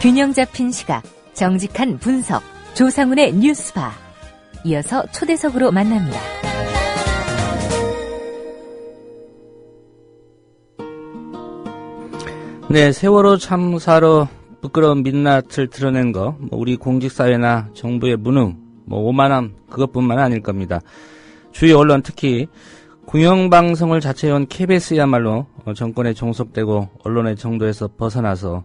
균형 잡힌 시각, 정직한 분석, 조상훈의 뉴스바. 이어서 초대석으로 만납니다. 네, 세월호 참사로 부끄러운 민낯을 드러낸 거, 우리 공직사회나 정부의 무능, 오만함, 그것뿐만 아닐 겁니다. 주요 언론, 특히 공영방송을 자처해온 KBS야말로 정권에 종속되고 언론의 정도에서 벗어나서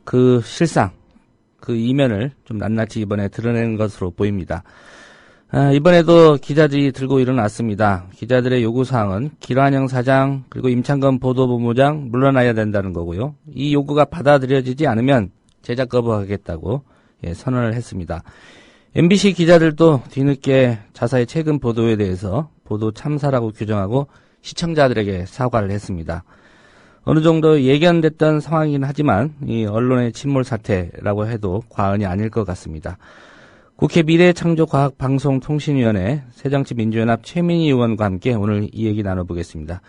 그 실상, 그 이면을 좀 낱낱이 이번에 드러낸 것으로 보입니다. 이번에도 기자들이 들고 일어났습니다. 기자들의 요구사항은 김한영 사장 그리고 임창건 보도본부장 물러나야 된다는 거고요. 이 요구가 받아들여지지 않으면 제작 거부하겠다고 선언을 했습니다. MBC 기자들도 뒤늦게 자사의 최근 보도에 대해서 보도 참사라고 규정하고 시청자들에게 사과를 했습니다. 어느 정도 예견됐던 상황이긴 하지만 이 언론의 침몰 사태라고 해도 과언이 아닐 것 같습니다. 국회 미래창조과학방송통신위원회 새정치민주연합 최민희 의원과 함께 오늘 이 얘기 나눠보겠습니다.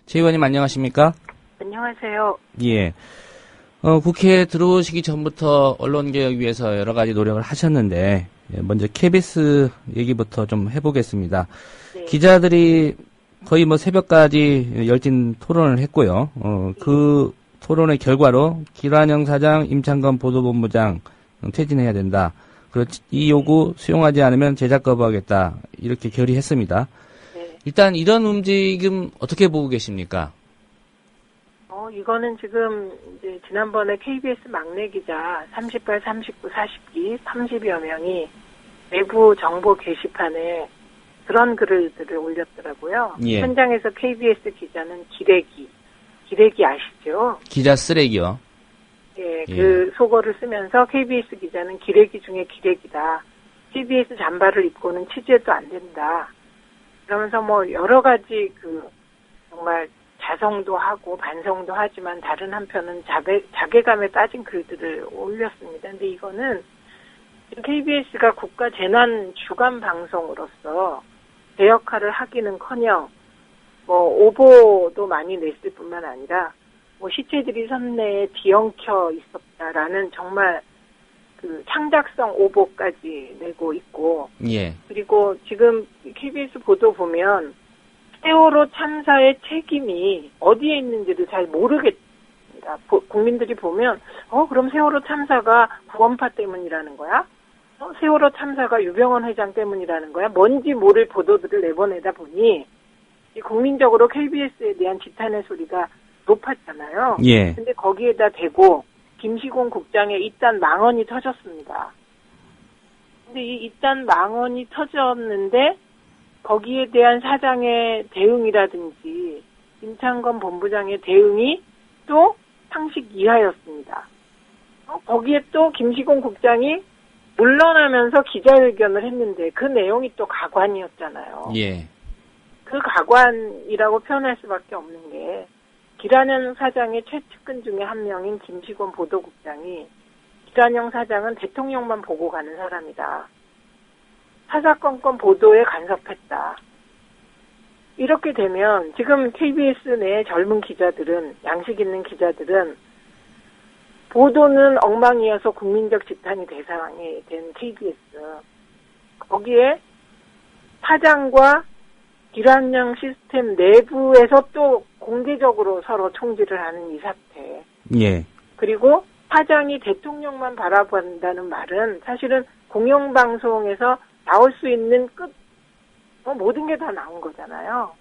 최 의원님 안녕하십니까? 안녕하세요. 예. 국회에 들어오시기 전부터 언론개혁 위해서 여러 가지 노력을 하셨는데 먼저 KBS 얘기부터 좀 해보겠습니다. 네. 기자들이 거의 새벽까지 열띤 토론을 했고요. 그 토론의 결과로 김한영 사장, 임창건 보도본부장 퇴진해야 된다. 그리고 이 요구 수용하지 않으면 제작 거부하겠다. 이렇게 결의했습니다. 네. 일단 이런 움직임 어떻게 보고 계십니까? 이거는 지금 이제 지난번에 KBS 막내 기자 38, 39, 40기 30여 명이 내부 정보 게시판에 그런 글들을 올렸더라고요. 예. 현장에서 KBS 기자는 기레기 아시죠? 기자 쓰레기요. 예, 그 속어를 쓰면서 KBS 기자는 기레기 중에 기레기다. KBS 잠바를 입고는 취재도 안 된다. 그러면서 여러 가지 정말 자성도 하고 반성도 하지만 다른 한편은 자괴감에 빠진 글들을 올렸습니다. 근데 이거는 KBS가 국가 재난 주간 방송으로서 제 역할을 하기는커녕 오보도 많이 냈을 뿐만 아니라 시체들이 선내에 뒤엉켜 있었다라는 정말 창작성 오보까지 내고 있고, 예. 그리고 지금 KBS 보도 보면 세월호 참사의 책임이 어디에 있는지를 잘 모르겠습니다. 국민들이 보면 그럼 세월호 참사가 구원파 때문이라는 거야? 세월호 참사가 유병헌 회장 때문이라는 거야? 뭔지 모를 보도들을 내보내다 보니 국민적으로 KBS에 대한 지탄의 소리가 높았잖아요. 예. 근데 거기에다 대고 김시곤 국장의 이딴 망언이 터졌습니다. 근데 이 이딴 망언이 터졌는데 거기에 대한 사장의 대응이라든지 임창건 본부장의 대응이 또 상식 이하였습니다. 거기에 또 김시곤 국장이 물러나면서 기자회견을 했는데 그 내용이 또 가관이었잖아요. 예. 그 가관이라고 표현할 수밖에 없는 게 김한영 사장의 최측근 중에 한 명인 김시곤 보도국장이 김한영 사장은 대통령만 보고 가는 사람이다. 사사건건 보도에 간섭했다. 이렇게 되면 지금 KBS 내 젊은 기자들은, 양식 있는 기자들은 보도는 엉망이어서 국민적 지탄이 대상이 된 KBS. 거기에 사장과 김한영 시스템 내부에서 또 공개적으로 서로 총질을 하는 이 사태. 예. 그리고 사장이 대통령만 바라본다는 말은 사실은 공영방송에서 나올 수 있는 모든 게 다 나온 거잖아요.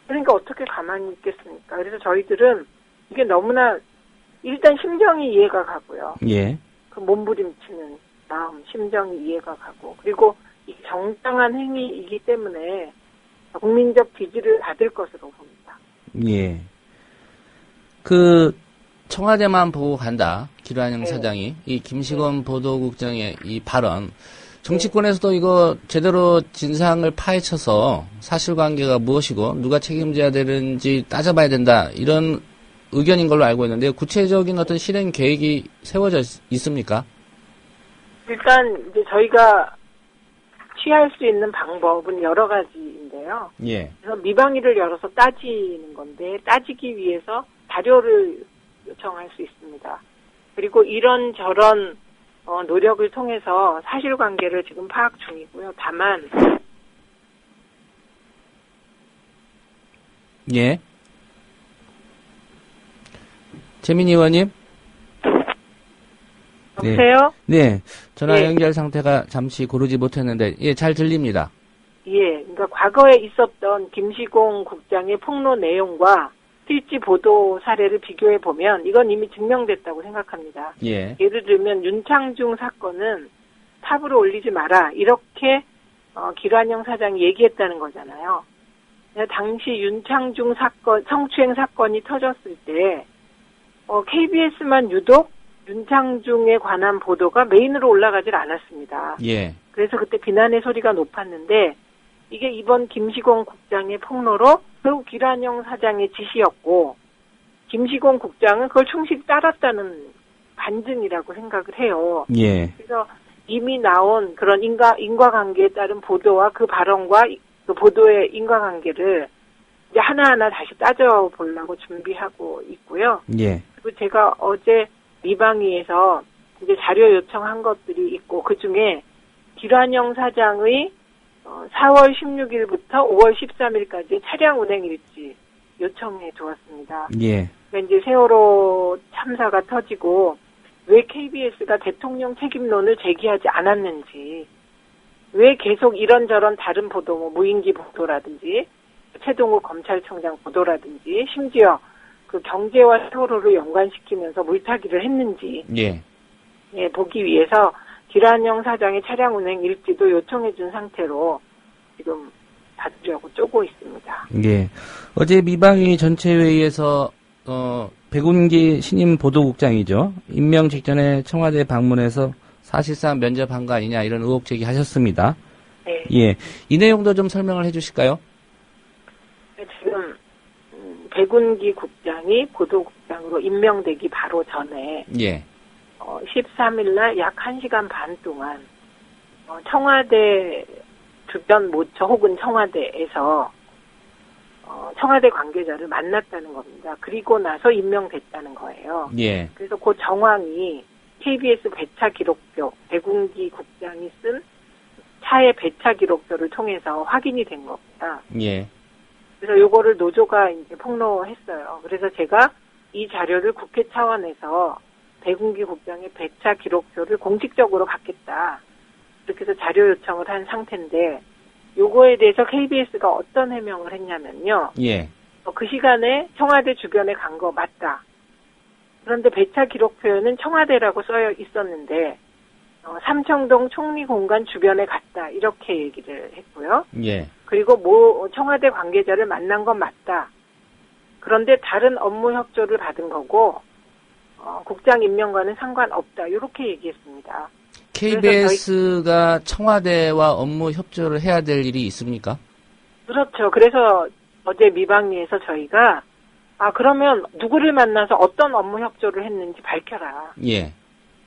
그러니까 어떻게 가만히 있겠습니까? 그래서 저희들은 이게 너무나 일단 심정이 이해가 가고요. 예. 그 몸부림치는 마음, 심정이 이해가 가고, 그리고 이 정당한 행위이기 때문에 국민적 지지를 받을 것으로 봅니다. 예. 청와대만 보고 간다. 김한영 사장이. 이 김시곤 보도국장의 이 발언. 정치권에서도 이거 제대로 진상을 파헤쳐서 사실관계가 무엇이고 누가 책임져야 되는지 따져봐야 된다. 이런 의견인 걸로 알고 있는데 구체적인 어떤 실행 계획이 세워져 있습니까? 일단 이제 저희가 취할 수 있는 방법은 여러 가지인데요. 예. 그래서 미방위를 열어서 따지는 건데 따지기 위해서 자료를 요청할 수 있습니다. 그리고 이런저런 노력을 통해서 사실관계를 지금 파악 중이고요. 다만 예. 재민이 의원님? 여보세요? 네. 전화 예. 연결 상태가 잠시 고르지 못했는데, 예, 잘 들립니다. 예, 그러니까 과거에 있었던 김시공 국장의 폭로 내용과 실제 보도 사례를 비교해 보면 이건 이미 증명됐다고 생각합니다. 예. 예를 들면 윤창중 사건은 탑으로 올리지 마라 이렇게 기란영 사장이 얘기했다는 거잖아요. 당시 윤창중 사건, 성추행 사건이 터졌을 때 KBS만 유독 윤창중에 관한 보도가 메인으로 올라가질 않았습니다. 예. 그래서 그때 비난의 소리가 높았는데 이게 이번 김시공 국장의 폭로로 결국 기란영 사장의 지시였고 김시공 국장은 그걸 충실히 따랐다는 반증이라고 생각을 해요. 예. 그래서 이미 나온 그런 인과관계에 따른 보도와 그 발언과 그 보도의 인과관계를 이제 하나하나 다시 따져보려고 준비하고 있고요. 예. 그리고 제가 어제 미방위에서 이제 자료 요청한 것들이 있고 그 중에 기란영 사장의 4월 16일부터 5월 13일까지 차량 운행 일지 요청해 두었습니다. 예. 그러니까 이제 세월호 참사가 터지고 왜 KBS가 대통령 책임론을 제기하지 않았는지, 왜 계속 이런저런 다른 보도, 뭐 무인기 보도라든지 최동욱 검찰총장 보도라든지 심지어 그 경제와 세월호를 연관시키면서 물타기를 했는지 예. 예, 보기 위해서 기란영 사장의 차량 운행 일지도 요청해 준 상태로 지금 받으려고 쪼고 있습니다. 예. 어제 미방위 전체 회의에서 백운기 신임 보도국장이죠. 임명 직전에 청와대 방문해서 사실상 면접한 거 아니냐 이런 의혹 제기하셨습니다. 네. 예. 이 내용도 좀 설명을 해주실까요? 지금 백운기 국장이 보도국장으로 임명되기 바로 전에 예. 13일 날 약 1시간 반 동안 청와대 주변 모처 혹은 청와대에서 청와대 관계자를 만났다는 겁니다. 그리고 나서 임명됐다는 거예요. 예. 그래서 그 정황이 KBS 배차 기록표, 백운기 국장이 쓴 차의 배차 기록표를 통해서 확인이 된 겁니다. 예. 그래서 요거를 노조가 이제 폭로했어요. 그래서 제가 이 자료를 국회 차원에서 백운기 국장의 배차 기록표를 공식적으로 받겠다. 그렇게 해서 자료 요청을 한 상태인데 요거에 대해서 KBS가 어떤 해명을 했냐면요. 예. 그 시간에 청와대 주변에 간 거 맞다. 그런데 배차 기록표에는 청와대라고 써 있었는데 삼청동 총리공간 주변에 갔다. 이렇게 얘기를 했고요. 예. 그리고 청와대 관계자를 만난 건 맞다. 그런데 다른 업무 협조를 받은 거고 국장 임명과는 상관없다. 이렇게 얘기했습니다. KBS가 청와대와 업무 협조를 해야 될 일이 있습니까? 그렇죠. 그래서 어제 미방위에서 저희가 그러면 누구를 만나서 어떤 업무 협조를 했는지 밝혀라. 예.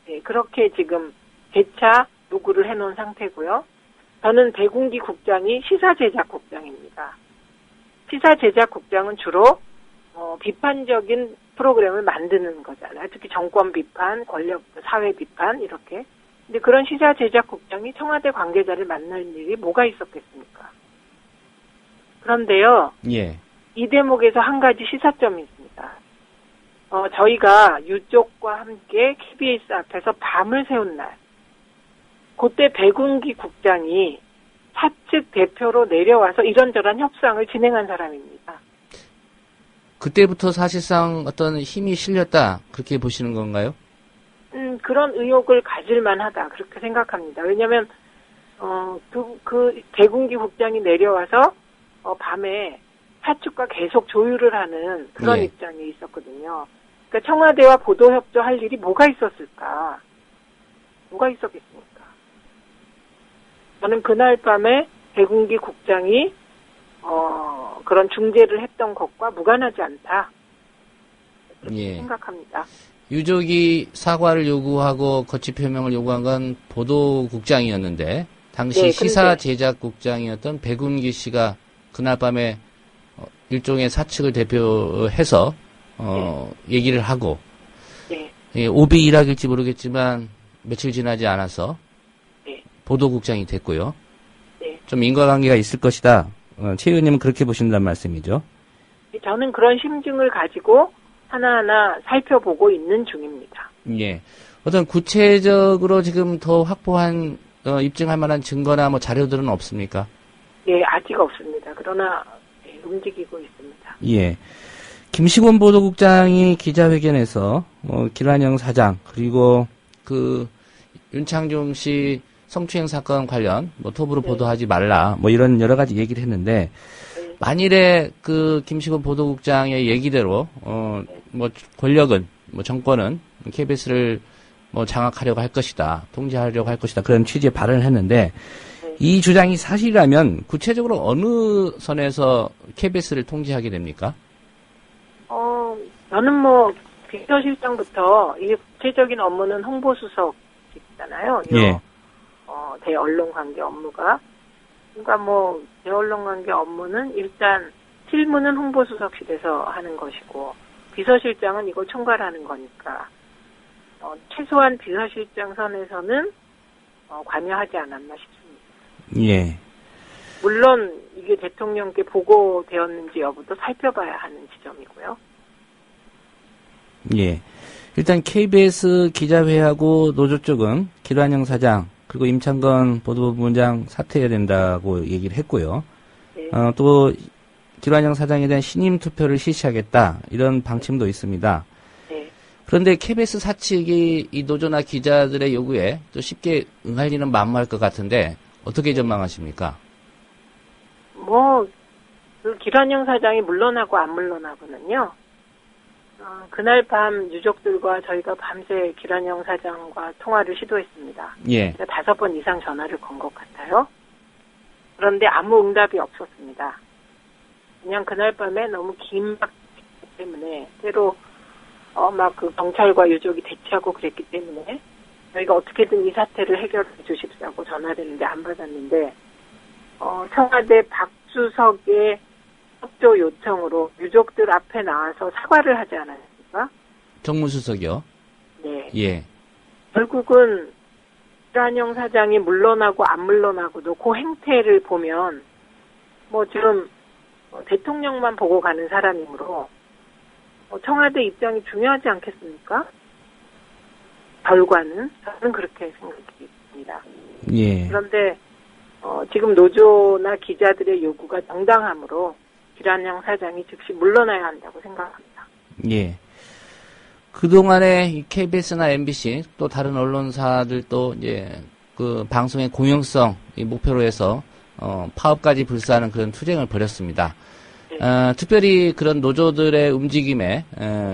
네, 그렇게 지금 재차 요구를 해놓은 상태고요. 저는 백운기 국장이 시사제작국장입니다. 시사제작국장은 주로 비판적인 프로그램을 만드는 거잖아요. 특히 정권 비판, 권력, 사회 비판 이렇게. 근데 그런 시사제작국장이 청와대 관계자를 만날 일이 뭐가 있었겠습니까? 그런데요. 예. 이 대목에서 한 가지 시사점이 있습니다. 저희가 유족과 함께 KBS 앞에서 밤을 새운 날, 그때 백운기 국장이 사측 대표로 내려와서 이런저런 협상을 진행한 사람입니다. 그때부터 사실상 어떤 힘이 실렸다 그렇게 보시는 건가요? 그런 의혹을 가질만 하다 그렇게 생각합니다. 왜냐하면 그 백운기 국장이 내려와서 밤에 사측과 계속 조율을 하는 그런 예. 입장에 있었거든요. 그러니까 청와대와 보도 협조할 일이 뭐가 있었을까? 뭐가 있었겠습니까? 저는 그날 밤에 백운기 국장이 그런 중재를 했던 것과 무관하지 않다. 그렇게 예. 생각합니다. 유족이 사과를 요구하고 거취 표명을 요구한 건 보도국장이었는데 당시 네, 시사제작국장이었던 백운기 씨가 그날 밤에 일종의 사측을 대표해서 얘기를 하고 네. 오비 일학일지 모르겠지만 며칠 지나지 않아서 네. 보도국장이 됐고요. 네. 좀 인과관계가 있을 것이다. 최 의원님은 그렇게 보신다는 말씀이죠. 저는 그런 심증을 가지고 하나하나 살펴보고 있는 중입니다. 예. 어떤 구체적으로 지금 더 확보한 입증할 만한 증거나 뭐 자료들은 없습니까? 네, 아직 없습니다. 그러나 네, 움직이고 있습니다. 예. 김시곤 보도국장이 기자회견에서 김한영 사장 그리고 그 윤창중 씨 성추행 사건 관련 톱으로 네. 보도하지 보도하지 말라 이런 여러 가지 얘기를 했는데 네. 만일에 그 김시곤 보도국장의 얘기대로 권력은 정권은 KBS를 장악하려고 할 것이다, 통제하려고 할 것이다 그런 취지의 발언을 했는데 네. 이 주장이 사실이라면 구체적으로 어느 선에서 KBS를 통제하게 됩니까? 저는 비서실장부터 이게 구체적인 업무는 홍보수석이잖아요. 예. 대언론관계 업무가. 그러니까 대언론관계 업무는 일단 실무는 홍보수석실에서 하는 것이고 비서실장은 이걸 총괄하는 거니까 최소한 비서실장 선에서는 관여하지 않았나 싶습니다. 예. 물론 이게 대통령께 보고되었는지 여부도 살펴봐야 하는 지점이고요. 예. 일단 KBS 기자회하고 노조 쪽은 김한영 사장 그리고 임창건 보도본부장 사퇴해야 된다고 얘기를 했고요. 네. 또 김한영 사장에 대한 신임 투표를 실시하겠다 이런 방침도 있습니다. 네. 그런데 KBS 사측이 이 노조나 기자들의 요구에 또 쉽게 응할 리는 만무할 것 같은데 어떻게 전망하십니까? 그 김한영 사장이 물러나고 안 물러나고는요. 그날 밤 유족들과 저희가 밤새 김한영 사장과 통화를 시도했습니다. 예. 5번 이상 전화를 건 것 같아요. 그런데 아무 응답이 없었습니다. 그냥 그날 밤에 너무 긴박했기 때문에 때로 그 경찰과 유족이 대치하고 그랬기 때문에 저희가 어떻게든 이 사태를 해결해 주십사고 전화를 했는데 안 받았는데 청와대 박주석의 협조 요청으로 유족들 앞에 나와서 사과를 하지 않았습니까? 정무수석이요? 네. 예. 결국은 김한영 사장이 물러나고 안 물러나고도 그 행태를 보면 지금 대통령만 보고 가는 사람이므로 청와대 입장이 중요하지 않겠습니까? 결과는 저는 그렇게 생각합니다. 예. 그런데 지금 노조나 기자들의 요구가 정당하므로 김한영 사장이 즉시 물러나야 한다고 생각합니다. 예. 그동안에 KBS나 MBC 또 다른 언론사들도 그 방송의 공영성 목표로 해서 파업까지 불사하는 그런 투쟁을 벌였습니다. 특별히 그런 노조들의 움직임에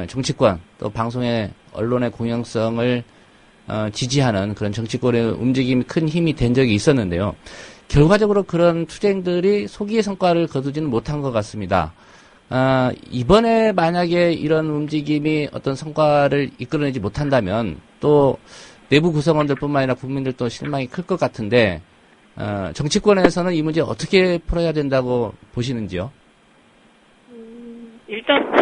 정치권 또 방송의 언론의 공영성을 지지하는 그런 정치권의 움직임이 큰 힘이 된 적이 있었는데요. 결과적으로 그런 투쟁들이 소기의 성과를 거두지는 못한 것 같습니다. 이번에 만약에 이런 움직임이 어떤 성과를 이끌어내지 못한다면 또 내부 구성원들뿐만 아니라 국민들도 실망이 클 것 같은데 정치권에서는 이 문제 어떻게 풀어야 된다고 보시는지요? 일단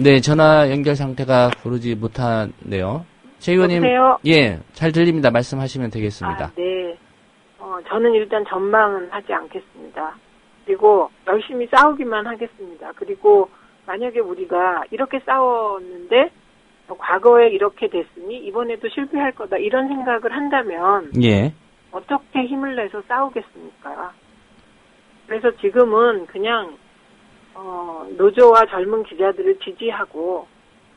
네, 전화 연결 상태가 고르지 못하네요. 최 의원님, 여보세요? 예, 잘 들립니다. 말씀하시면 되겠습니다. 네. 저는 일단 전망은 하지 않겠습니다. 그리고 열심히 싸우기만 하겠습니다. 그리고 만약에 우리가 이렇게 싸웠는데 과거에 이렇게 됐으니 이번에도 실패할 거다 이런 생각을 한다면 예, 어떻게 힘을 내서 싸우겠습니까? 그래서 지금은 그냥 노조와 젊은 기자들을 지지하고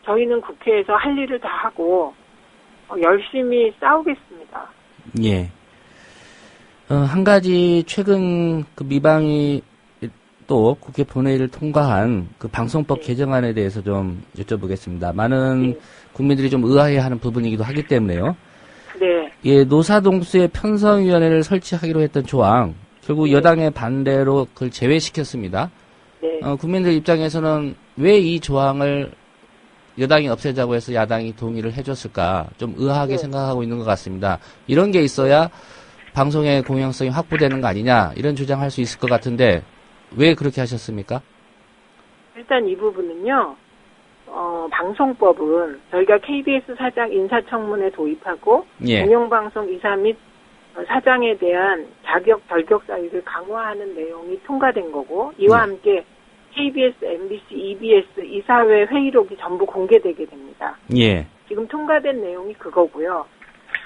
저희는 국회에서 할 일을 다 하고 열심히 싸우겠습니다. 예. 한 가지 최근 그 미방이 또 국회 본회의를 통과한 그 방송법 네. 개정안에 대해서 좀 여쭤보겠습니다. 많은 네. 국민들이 좀 의아해하는 부분이기도 하기 때문에요. 네. 예, 노사동수의 편성위원회를 설치하기로 했던 조항, 결국 네. 여당의 반대로 그걸 제외시켰습니다. 네. 국민들 입장에서는 왜 이 조항을 여당이 없애자고 해서 야당이 동의를 해줬을까 좀 의아하게 네. 생각하고 있는 것 같습니다. 이런 게 있어야 방송의 공영성이 확보되는 거 아니냐 이런 주장할 수 있을 것 같은데 왜 그렇게 하셨습니까? 일단 이 부분은요, 방송법은 저희가 KBS 사장 인사청문회 도입하고 예. 공영방송 이사 및 사장에 대한 자격 결격 사유를 강화하는 내용이 통과된 거고 이와 함께 KBS, MBC, EBS 이사회 회의록이 전부 공개되게 됩니다. 예. 지금 통과된 내용이 그거고요.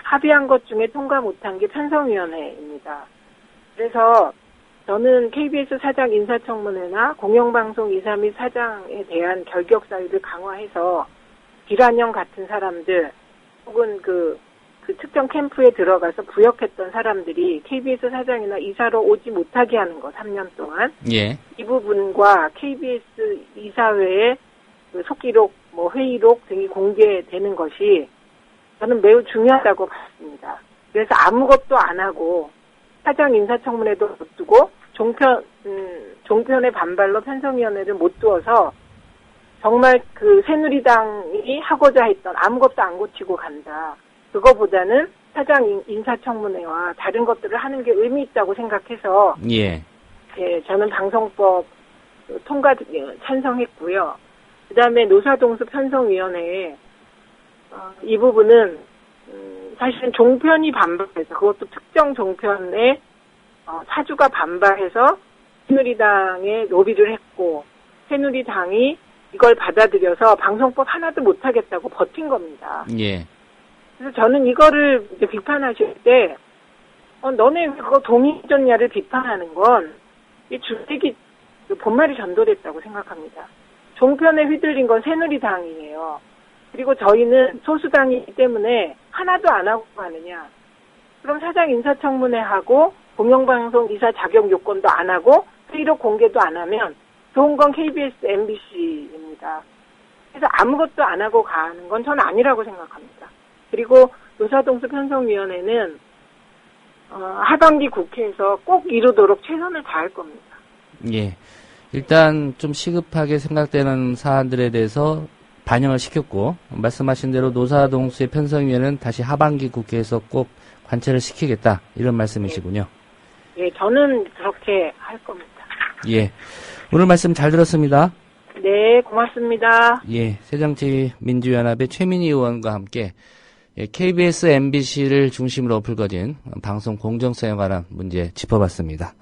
합의한 것 중에 통과 못한 게 편성위원회입니다. 그래서 저는 KBS 사장 인사청문회나 공영방송 이사 및 사장에 대한 결격 사유를 강화해서 기란형 같은 사람들 혹은 그 특정 캠프에 들어가서 부역했던 사람들이 KBS 사장이나 이사로 오지 못하게 하는 거 3년 동안 예. 이 부분과 KBS 이사회의 그 속기록, 회의록 등이 공개되는 것이 저는 매우 중요하다고 봤습니다. 그래서 아무것도 안 하고 사장 인사청문회도 못 두고 종편의 반발로 편성위원회를 못 두어서 정말 그 새누리당이 하고자 했던 아무것도 안 고치고 간다. 그거보다는 사장 인사청문회와 다른 것들을 하는 게 의미 있다고 생각해서 예. 예, 저는 방송법 통과 찬성했고요. 그다음에 노사동수 편성위원회에 이 부분은 사실은 종편이 반발해서 그것도 특정 종편의 사주가 반발해서 새누리당에 로비를 했고 새누리당이 이걸 받아들여서 방송법 하나도 못하겠다고 버틴 겁니다. 예. 그래서 저는 이거를 이제 비판하실 때 너네 왜 그거 동의줬냐를 비판하는 건 이 주택이 본말이 전도됐다고 생각합니다. 종편에 휘둘린 건 새누리당이에요. 그리고 저희는 소수당이기 때문에 하나도 안 하고 가느냐. 그럼 사장 인사청문회하고 공영방송 이사 자격 요건도 안 하고 회의록 공개도 안 하면 좋은 건 KBS, MBC입니다. 그래서 아무것도 안 하고 가는 건 전 아니라고 생각합니다. 그리고 노사동수 편성위원회는 하반기 국회에서 꼭 이루도록 최선을 다할 겁니다. 예. 일단 좀 시급하게 생각되는 사안들에 대해서 반영을 시켰고 말씀하신 대로 노사동수의 편성위원회는 다시 하반기 국회에서 꼭 관찰을 시키겠다 이런 말씀이시군요. 예, 저는 그렇게 할 겁니다. 예. 오늘 말씀 잘 들었습니다. 네, 고맙습니다. 예. 새정치민주연합의 최민희 의원과 함께 KBS, MBC를 중심으로 불거진 방송 공정성에 관한 문제 짚어봤습니다.